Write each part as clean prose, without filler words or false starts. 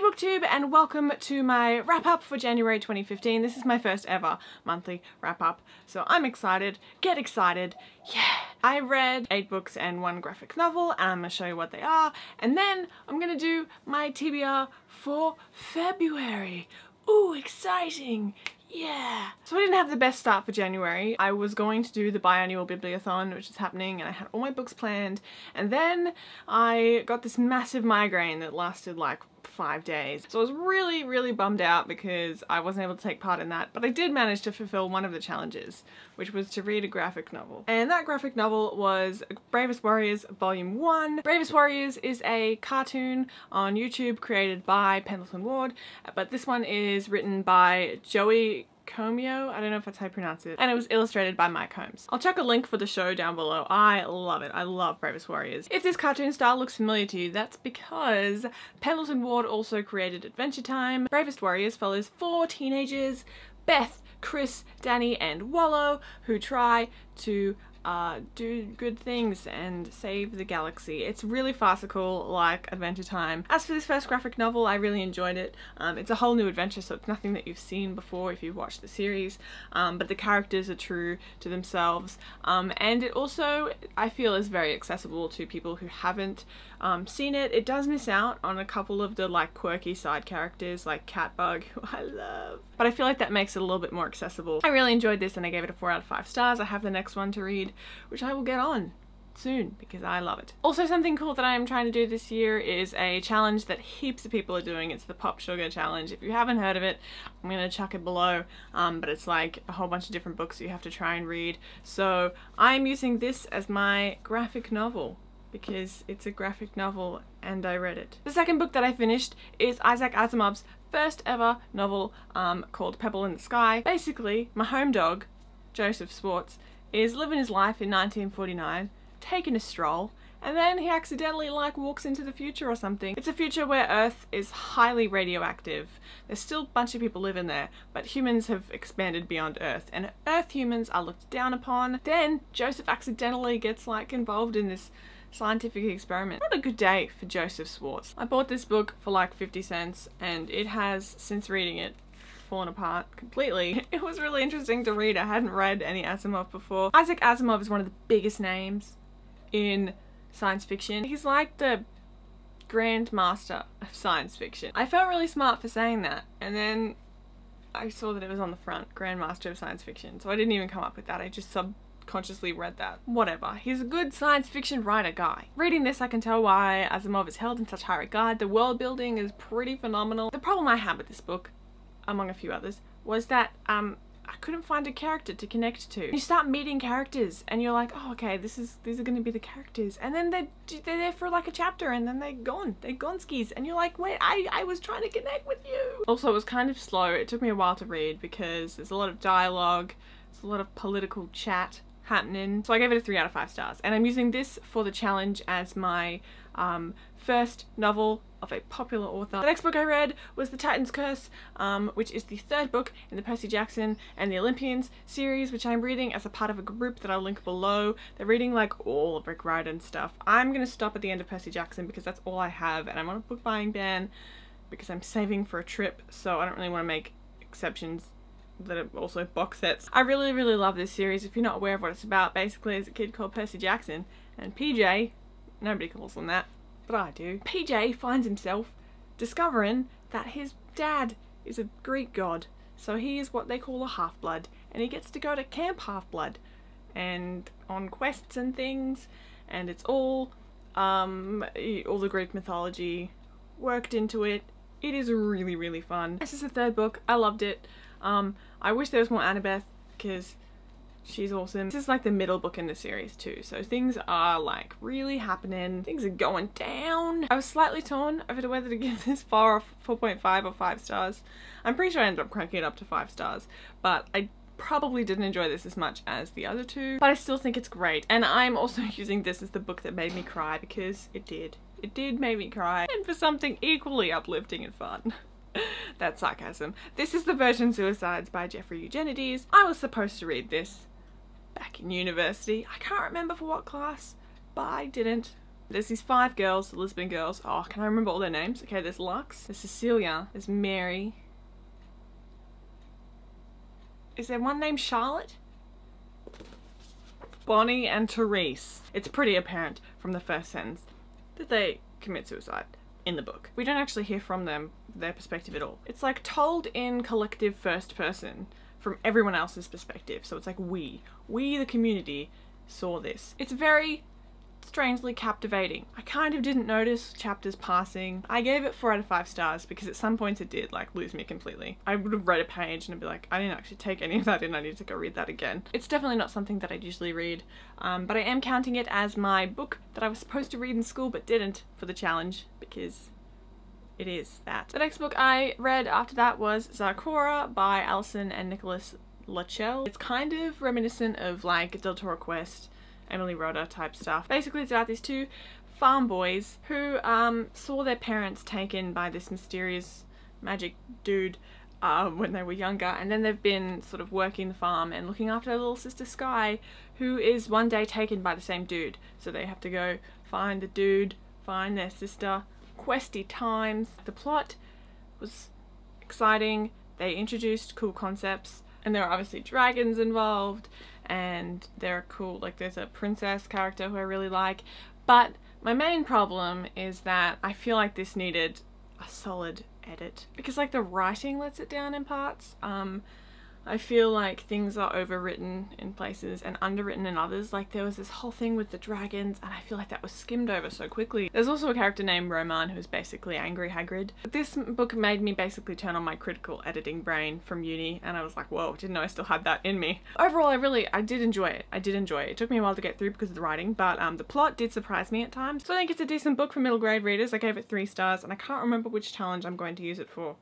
BooktUbe and welcome to my wrap-up for January 2015. This is my first ever monthly wrap-up, so I'm excited. Get excited. Yeah! I read 8 books and 1 graphic novel, and I'm going to show you what they are, and then I'm going to do my TBR for February. Ooh, exciting! Yeah! So I didn't have the best start for January. I was going to do the biannual bibliothon, which is happening, and I had all my books planned, and then I got this massive migraine that lasted like 5 days. So I was really bummed out because I wasn't able to take part in that, but I did manage to fulfill one of the challenges, which was to read a graphic novel. And that graphic novel was Bravest Warriors Volume 1. Bravest Warriors is a cartoon on YouTube created by Pendleton Ward, but this one is written by Joey Comio, I don't know if that's how you pronounce it, and it was illustrated by Mike Holmes. I'll chuck a link for the show down below. I love it. I love Bravest Warriors. If this cartoon style looks familiar to you, that's because Pendleton Ward also created Adventure Time. Bravest Warriors follows 4 teenagers, Beth, Chris, Danny, and Wallow, who try to do good things and save the galaxy. It's really farcical, like Adventure Time. As for this first graphic novel, I really enjoyed it. It's a whole new adventure, so it's nothing that you've seen before if you've watched the series, but the characters are true to themselves, and it also, I feel, is very accessible to people who haven't seen it. It does miss out on a couple of the like quirky side characters like Catbug, who I love, but I feel like that makes it a little bit more accessible. I really enjoyed this and I gave it a 4 out of 5 stars. I have the next one to read, which I will get on soon because I love it. Also, something cool that I am trying to do this year is a challenge that heaps of people are doing. It's the Pop Sugar Challenge. If you haven't heard of it, I'm gonna chuck it below, but it's like a whole bunch of different books you have to try and read. So I'm using this as my graphic novel because it's a graphic novel and I read it. The second book that I finished is Isaac Asimov's first ever novel called Pebble in the Sky. Basically, my home dog, Joseph Schwartz, is living his life in 1949, taking a stroll, and then he accidentally like walks into the future or something. It's a future where Earth is highly radioactive. There's still a bunch of people living there, but humans have expanded beyond Earth, and Earth humans are looked down upon. Then Joseph accidentally gets like involved in this scientific experiment. Not a good day for Joseph Schwartz. I bought this book for like 50 cents, and it has, since reading it, fallen apart completely. It was really interesting to read. I hadn't read any Asimov before. Isaac Asimov is one of the biggest names in science fiction. He's like the grandmaster of science fiction. I felt really smart for saying that, and then I saw that it was on the front, grandmaster of science fiction, so I didn't even come up with that. I just subconsciously read that. Whatever. He's a good science fiction writer guy. Reading this, I can tell why Asimov is held in such high regard. The world building is pretty phenomenal. The problem I had with this book, among a few others, was that I couldn't find a character to connect to. You start meeting characters and you're like, oh okay, these are gonna be the characters, and then they're there for like a chapter and then they're gonskis, and you're like, wait, I was trying to connect with you. Also, it was kind of slow. It took me a while to read because there's a lot of dialogue, there's a lot of political chat happening. So I gave it a 3 out of 5 stars, and I'm using this for the challenge as my first novel of a popular author. The next book I read was The Titan's Curse, which is the 3rd book in the Percy Jackson and the Olympians series, which I'm reading as a part of a group that I'll link below. They're reading like all of Rick Riordan stuff. I'm gonna stop at the end of Percy Jackson because that's all I have, and I'm on a book buying ban because I'm saving for a trip, so I don't really want to make exceptions that are also box sets. I really love this series. If you're not aware of what it's about, basically it's a kid called Percy Jackson, and PJ, nobody calls him that, but I do. PJ finds himself discovering that his dad is a Greek god, so he is what they call a half-blood, and he gets to go to Camp Half-Blood and on quests and things, and it's all the Greek mythology worked into it. It is really fun. This is the 3rd book. I loved it. I wish there was more Annabeth because she's awesome. This is like the middle book in the series too, so things are like really happening. Things are going down. I was slightly torn over whether to give this 4.5 or 5 stars. I'm pretty sure I ended up cranking it up to 5 stars, but I probably didn't enjoy this as much as the other 2, but I still think it's great. And I'm also using this as the book that made me cry because it did. It did make me cry, and for something equally uplifting and fun. That's sarcasm. This is The Virgin Suicides by Jeffrey Eugenides. I was supposed to read this back in university. I can't remember for what class, but I didn't. There's these 5 girls, the Lisbon girls. Oh, can I remember all their names? Okay, there's Lux, there's Cecilia, there's Mary. Is there one named Charlotte? Bonnie and Therese. It's pretty apparent from the first sentence that they commit suicide in the book. We don't actually hear from them, their perspective at all. It's like told in collective first person from everyone else's perspective. So it's like we the community saw this. It's very strangely captivating. I kind of didn't notice chapters passing. I gave it 4 out of 5 stars because at some points it did like lose me completely. I would have read a page and I'd be like, I didn't actually take any of that in, I need to go read that again. It's definitely not something that I'd usually read, but I am counting it as my book that I was supposed to read in school but didn't for the challenge because it is that. The next book I read after that was Zecora by Alison and Nicholas Lachelle. It's kind of reminiscent of like Del Toro Quest, Emily Rhoda type stuff. Basically it's about these 2 farm boys who saw their parents taken by this mysterious magic dude when they were younger, and then they've been sort of working the farm and looking after their little sister Sky, who is one day taken by the same dude. So they have to go find the dude, find their sister. Questy times. The plot was exciting, they introduced cool concepts, and there are obviously dragons involved, and they're cool, like there's a princess character who I really like, but my main problem is that I feel like this needed a solid edit because like the writing lets it down in parts. I feel like things are overwritten in places and underwritten in others. Like there was this whole thing with the dragons and I feel like that was skimmed over so quickly. There's also a character named Roman who's basically Angry Hagrid. This book made me basically turn on my critical editing brain from uni and I was like, whoa, didn't know I still had that in me. Overall, I did enjoy it. It took me a while to get through because of the writing, but the plot did surprise me at times. So I think it's a decent book for middle grade readers. I gave it 3 stars and I can't remember which challenge I'm going to use it for.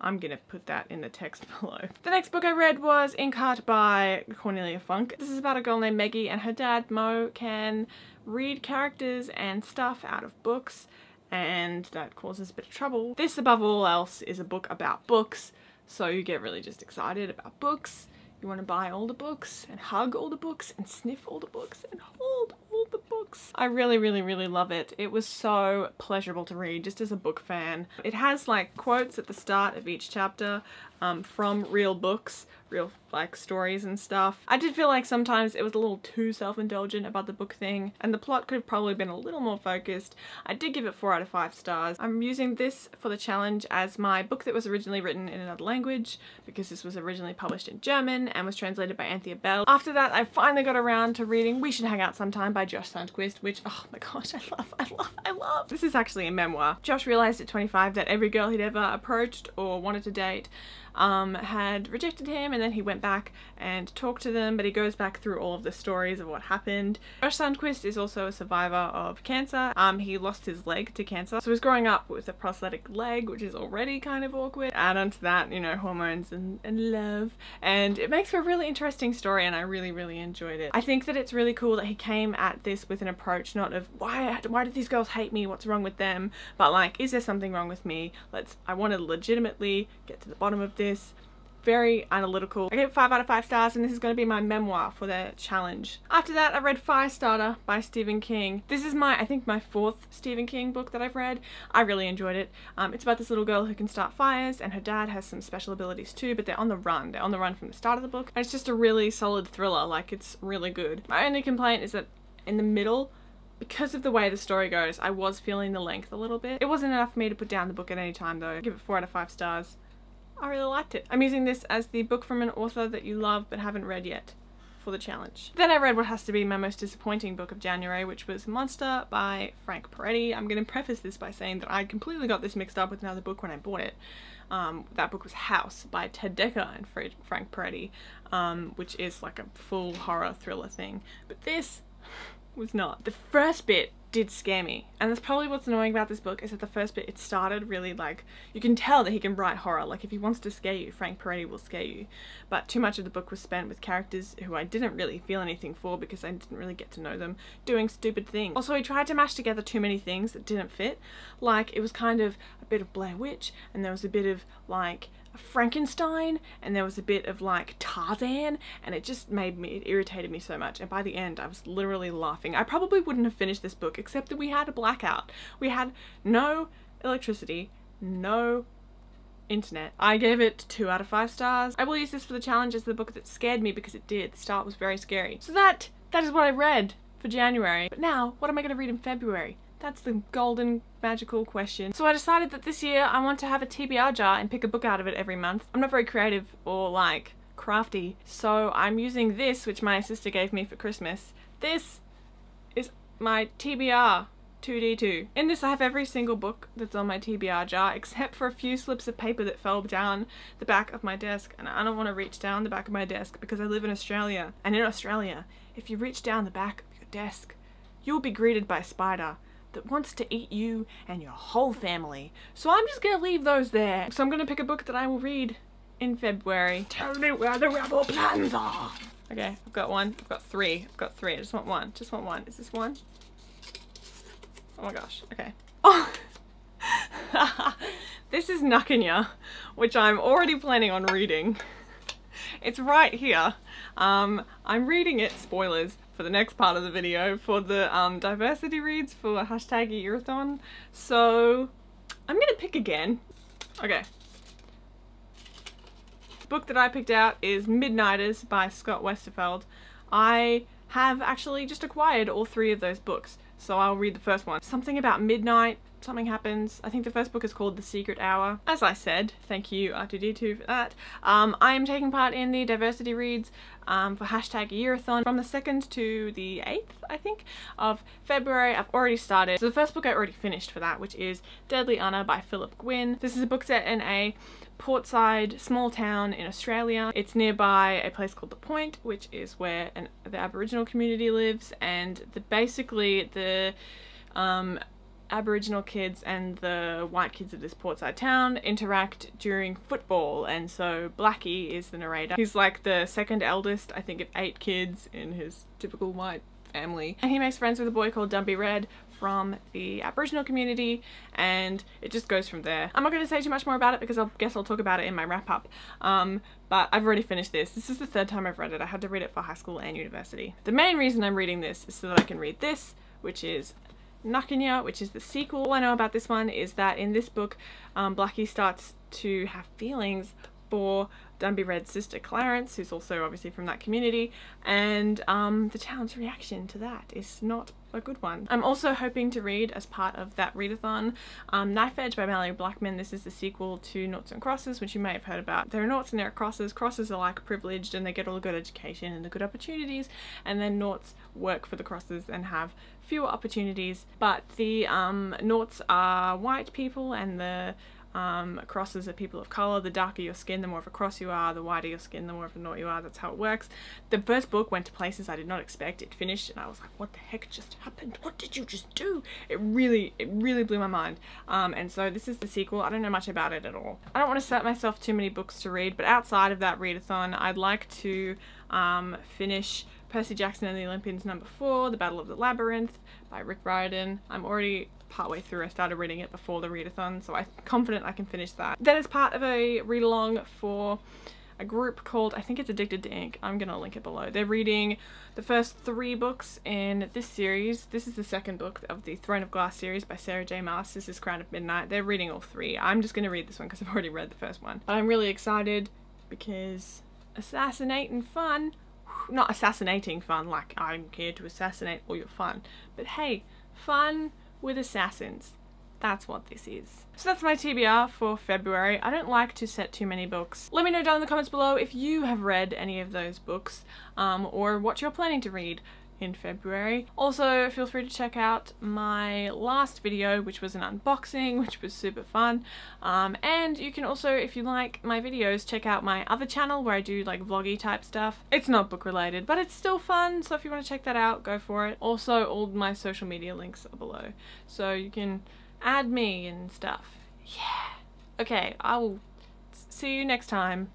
I'm gonna put that in the text below. The next book I read was Inkheart by Cornelia Funk. This is about a girl named Maggie and her dad Mo can read characters and stuff out of books, and that causes a bit of trouble. This above all else is a book about books, so you get really just excited about books. You want to buy all the books and hug all the books and sniff all the books and hold all the books. I really love it. It was so pleasurable to read just as a book fan. It has like quotes at the start of each chapter from real books, real like stories and stuff. I did feel like sometimes it was a little too self-indulgent about the book thing and the plot could have probably been a little more focused. I did give it 4 out of 5 stars. I'm using this for the challenge as my book that was originally written in another language because this was originally published in German and was translated by Anthea Bell. After that I finally got around to reading We Should Hang Out Sometime by Josh Sandquist, which oh my gosh, I love. This is actually a memoir. Josh realized at 25 that every girl he'd ever approached or wanted to date had rejected him, and then he went back and talked to them, but he goes back through all of the stories of what happened. Josh Sandquist is also a survivor of cancer. He lost his leg to cancer, so he's growing up with a prosthetic leg, which is already kind of awkward. Add on to that, you know, hormones and love, and it makes for a really interesting story, and I really enjoyed it. I think that it's really cool that he came at this with an approach not of why did these girls hate me, what's wrong with them, but like, is there something wrong with me? I want to legitimately get to the bottom of this. Very analytical. I gave it 5 out of 5 stars, and this is going to be my memoir for the challenge. After that I read Firestarter by Stephen King. This is I think my 4th Stephen King book that I've read. I really enjoyed it. It's about this little girl who can start fires, and her dad has some special abilities too, but they're on the run. They're on the run from the start of the book, and it's just a really solid thriller. Like, it's really good. My only complaint is that in the middle, because of the way the story goes, I was feeling the length a little bit. It wasn't enough for me to put down the book at any time though. I give it 4 out of 5 stars. I really liked it. I'm using this as the book from an author that you love but haven't read yet for the challenge. Then I read what has to be my most disappointing book of January, which was Monster by Frank Peretti. I'm going to preface this by saying that I completely got this mixed up with another book when I bought it. That book was House by Ted Dekker and Frank Peretti, which is like a full horror thriller thing. But this was not. The first bit did scare me, and that's probably what's annoying about this book, is that the first bit, it started really like, you can tell that he can write horror. Like, if he wants to scare you, Frank Peretti will scare you, but too much of the book was spent with characters who I didn't really feel anything for because I didn't really get to know them doing stupid things. Also, he tried to mash together too many things that didn't fit. Like, it was kind of a bit of Blair Witch, and there was a bit of like Frankenstein, and there was a bit of like Tarzan, and it irritated me so much, and by the end I was literally laughing. I probably wouldn't have finished this book except that we had a blackout. We had no electricity, no internet. I gave it 2 out of 5 stars. I will use this for the challenge as the book that scared me, because it did. The start was very scary. So that is what I read for January. But now, what am I going to read in February? That's the golden magical question. So I decided that this year I want to have a TBR jar and pick a book out of it every month. I'm not very creative or like crafty, so I'm using this, which my sister gave me for Christmas. This is my TBR 2D2. In this I have every single book that's on my TBR jar, except for a few slips of paper that fell down the back of my desk, and I don't want to reach down the back of my desk because I live in Australia, and in Australia, if you reach down the back of your desk, you'll be greeted by a spider that wants to eat you and your whole family. So I'm just gonna leave those there. So I'm gonna pick a book that I will read in February. Tell me where the rebel plans are. Okay, I've got one. I've got 3. I've got 3. I just want one. Just want one. Is this one? Oh my gosh. Okay. Oh! This is Nakanya, which I'm already planning on reading. It's right here. I'm reading it, spoilers, for the next part of the video, for the diversity reads for #Yearathon. So I'm gonna pick again. Okay. The book that I picked out is Midnighters by Scott Westerfeld. I have actually just acquired all 3 of those books, so I'll read the first one. Something about midnight, something happens. I think the first book is called The Secret Hour. As I said, thank you R2D2 for that. I am taking part in the diversity reads for #Yearathon from the 2nd to the 8th, I think, of February. I've already started. So the first book I already finished for that, which is Deadly Honor by Philip Gwynne. This is a book set in a portside small town in Australia. It's nearby a place called The Point, which is where the Aboriginal community lives, and basically the Aboriginal kids and the white kids of this portside town interact during football, and so Blackie is the narrator. He's like the 2nd eldest, I think, of 8 kids in his typical white family, and he makes friends with a boy called Dumpy Red from the Aboriginal community, and it just goes from there. I'm not going to say too much more about it because I guess I'll talk about it in my wrap up, but I've already finished this. This is the 3rd time I've read it. I had to read it for high school and university. The main reason I'm reading this is so that I can read this, which is Nakanya, which is the sequel. All I know about this one is that in this book, Blackie starts to have feelings for Dumpy Red's sister Clarence, who's also obviously from that community, and the town's reaction to that is not a good one. I'm also hoping to read, as part of that readathon, Knife Edge by Mallory Blackman. This is the sequel to Noughts and Crosses, which you may have heard about. There are noughts and there are crosses. Crosses are like privileged and they get all the good education and the good opportunities, and then noughts work for the crosses and have fewer opportunities. But the noughts are white people and the crosses are people of colour. The darker your skin, the more of a cross you are. The whiter your skin, the more of a nought you are. That's how it works. The first book went to places I did not expect. It finished and I was like, what the heck just happened? What did you just do? It really blew my mind. And so this is the sequel. I don't know much about it at all. I don't want to set myself too many books to read, but outside of that readathon, I'd like to finish Percy Jackson and the Olympians #4, The Battle of the Labyrinth by Rick Riordan. I'm already partway through. I started reading it before the readathon, so I'm confident I can finish that. Then as part of a read-along for a group called, I think it's Addicted to Ink, I'm gonna link it below. They're reading the first 3 books in this series. This is the 2nd book of the Throne of Glass series by Sarah J Maas. This is Crown of Midnight. They're reading all 3. I'm just gonna read this one because I've already read the first one. But I'm really excited because assassinating fun. Not assassinating fun, like I'm here to assassinate all your fun, but hey, fun with assassins. That's what this is. So that's my TBR for February. I don't like to set too many books. Let me know down in the comments below if you have read any of those books, or what you're planning to read in February. Also, feel free to check out my last video, which was an unboxing, which was super fun. And you can also, if you like my videos, check out my other channel where I do like vloggy type stuff. It's not book related, but it's still fun, so if you want to check that out, go for it. Also, all my social media links are below, so you can add me and stuff. Yeah. Okay, I will see you next time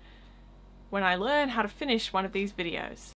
when I learn how to finish one of these videos.